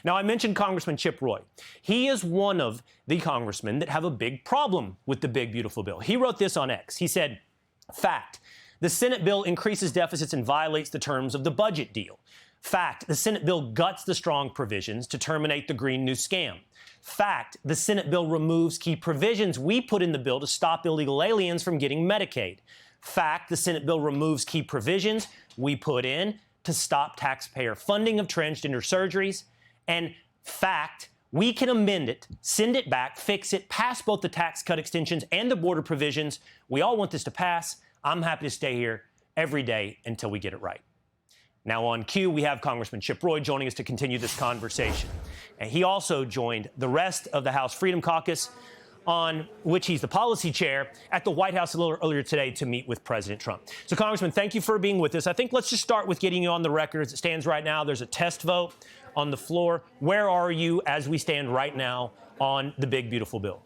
Now, I mentioned Congressman Chip Roy. He is one of the congressmen that have a big problem with the big, beautiful bill. He wrote this on X. He said, fact, the Senate bill increases deficits and violates the terms of the budget deal. Fact, the Senate bill guts the strong provisions to terminate the Green New Scam. Fact, the Senate bill removes key provisions we put in the bill to stop illegal aliens from getting Medicaid. Fact, the Senate bill removes key provisions we put in to stop taxpayer funding of transgender surgeries. And fact, we can amend it, send it back, fix it, pass both the tax cut extensions and the border provisions. We all want this to pass. I'm happy to stay here every day until we get it right. Now on cue, we have Congressman Chip Roy joining us to continue this conversation. And he also joined the rest of the House Freedom Caucus, on which he's the policy chair, at the White House a little earlier today to meet with President Trump. So, Congressman, thank you for being with us. I think let's just start with getting you on the record. As it stands right now, there's a test vote on the floor. Where are you as we stand right now on the big, beautiful bill?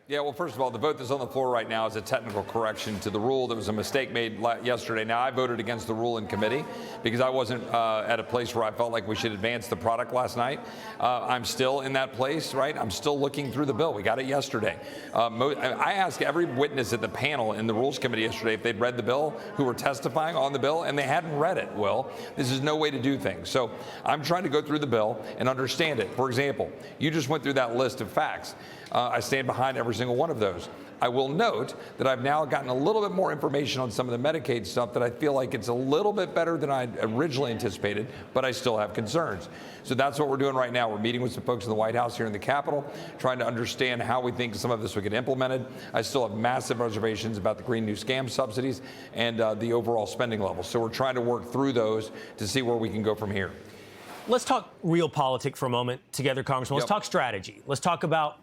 Yeah, well, first of all, the vote that's on the floor right now is a technical correction to the rule. There was a mistake made yesterday. Now, I voted against the rule in committee because I wasn't at a place where I felt like we should advance the product last night. I'm still in that place, right? I'm still looking through the bill. We got it yesterday. I asked every witness at the panel in the Rules Committee yesterday if they'd read the bill, who were testifying on the bill, and they hadn't read it. Well, this is no way to do things. So I'm trying to go through the bill and understand it. For example, you just went through that list of facts. I stand behind every single one of those. I will note that I've now gotten a little bit more information on some of the Medicaid stuff that I feel like it's a little bit better than I originally anticipated, but I still have concerns. So that's what we're doing right now. We're meeting with some folks in the White House here in the Capitol, trying to understand how we think some of this would get implemented. I still have massive reservations about the Green New Scam subsidies and the overall spending levels. So we're trying to work through those to see where we can go from here. Let's talk real politics for a moment together, Congressman. Let's talk strategy. Let's talk about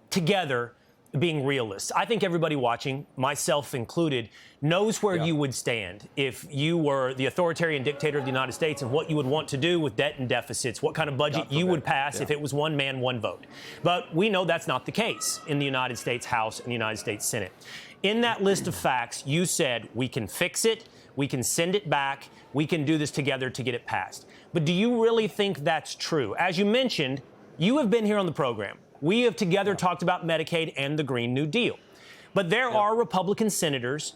together being realists. I think everybody watching, myself included, knows where you would stand if you were the authoritarian dictator of the United States and what you would want to do with debt and deficits, what kind of budget you would pass if it was one man, one vote. But we know that's not the case in the United States House and the United States Senate. In that list of facts, you said we can fix it, we can send it back, we can do this together to get it passed. But do you really think that's true? As you mentioned, you have been here on the program. We have together talked about Medicaid and the Green New Deal. But there are Republican senators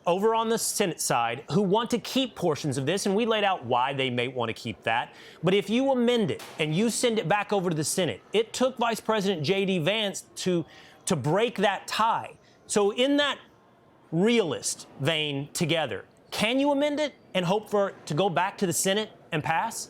over on the Senate side who want to keep portions of this, and we laid out why they may want to keep that. But if you amend it and you send it back over to the Senate, it took Vice President J.D. Vance to break that tie. So in that realist vein together, can you amend it and hope for it to go back to the Senate and pass?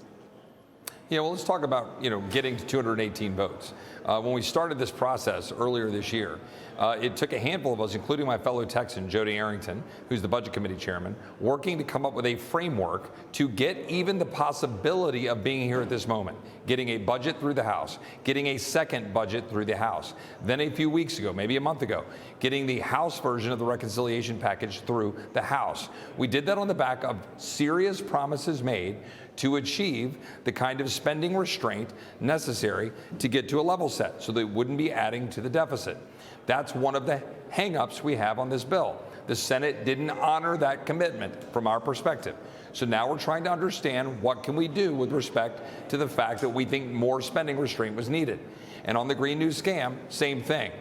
Yeah, well, let's talk about, getting to 218 votes. When we started this process earlier this year, it took a handful of us, including my fellow Texan, Jody Arrington, who's the Budget Committee chairman, working to come up with a framework to get even the possibility of being here at this moment, getting a budget through the House, getting a second budget through the House. Then a few weeks ago, maybe a month ago, getting the House version of the reconciliation package through the House. We did that on the back of serious promises made to achieve the kind of spending restraint necessary to get to a level set so they wouldn't be adding to the deficit. That's one of the hang-ups we have on this bill. The Senate didn't honor that commitment from our perspective. So now we're trying to understand what can we do with respect to the fact that we think more spending restraint was needed. And on the Green New Scam, same thing.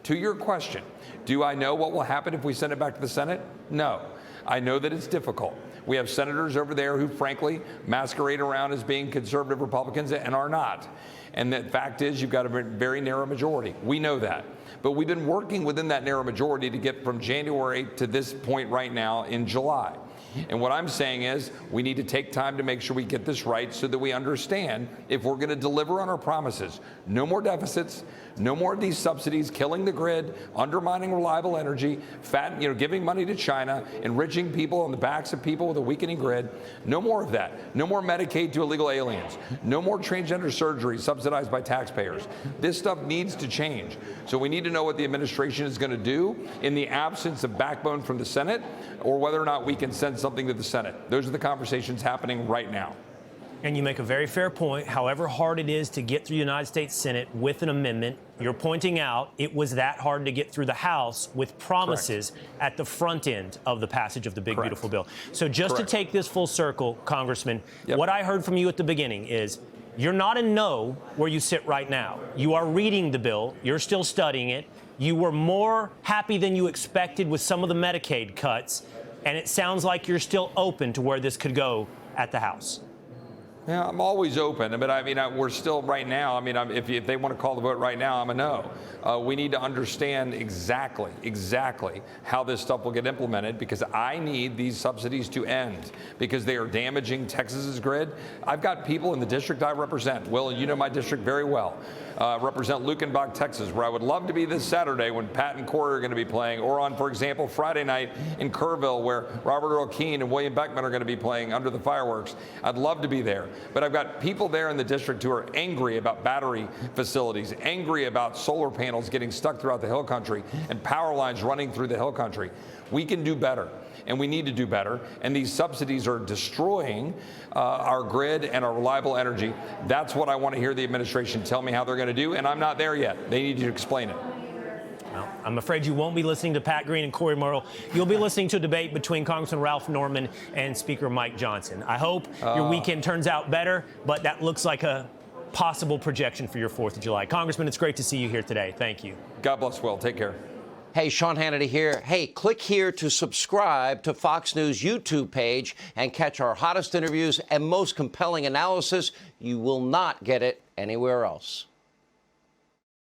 To your question, do I know what will happen if we send it back to the Senate? No. I know that it's difficult. We have senators over there who, frankly, masquerade around as being conservative Republicans and are not. And the fact is, you've got a very narrow majority. We know that. But we've been working within that narrow majority to get from January to this point right now in July. And what I'm saying is we need to take time to make sure we get this right so that we understand if we're going to deliver on our promises. No more deficits, no more of these subsidies killing the grid, undermining reliable energy, giving money to China, enriching people on the backs of people with a weakening grid. No more of that. No more Medicaid to illegal aliens. No more transgender surgery subsidized by taxpayers. This stuff needs to change. So we need to know what the administration is going to do in the absence of backbone from the Senate, or whether or not we can send something to the Senate. Those are the conversations happening right now. And you make a very fair point. However hard it is to get through the United States Senate with an amendment, you're pointing out it was that hard to get through the House with promises at the front end of the passage of the big, beautiful bill. So just to take this full circle, Congressman, what I heard from you at the beginning is You're not a no where you sit right now. You are reading the bill. You're still studying it. You were more happy than you expected with some of the Medicaid cuts, and it sounds like you're still open to where this could go at the House. Yeah, I'm always open, but I mean, we're still right now. I mean, if they want to call the vote right now, I'm a no. We need to understand exactly how this stuff will get implemented, because I need these subsidies to end because they are damaging Texas's grid. I've got people in the district I represent. Will, you know my district very well. Represent Lukenbach, Texas, where I would love to be this Saturday when Pat and Corey are going to be playing, or on, for example, Friday night in Kerrville, where Robert Earl Keen and William Beckman are going to be playing under the fireworks. I'd love to be there. But I've got people there in the district who are angry about battery facilities, angry about solar panels getting stuck throughout the hill country and power lines running through the hill country. We can do better, and we need to do better. And these subsidies are destroying our grid and our reliable energy. That's what I want to hear the administration tell me how they're going to do, and I'm not there yet. They need to explain it. Well, I'm afraid you won't be listening to Pat Green and Corey Murrell. You'll be listening to a debate between Congressman Ralph Norman and Speaker Mike Johnson. I hope your weekend turns out better, but that looks like a possible projection for your 4th of July. Congressman, it's great to see you here today. Thank you. God bless, Will. Take care. Hey, Sean Hannity here. Hey, click here to subscribe to Fox News YouTube page and catch our hottest interviews and most compelling analysis. You will not get it anywhere else.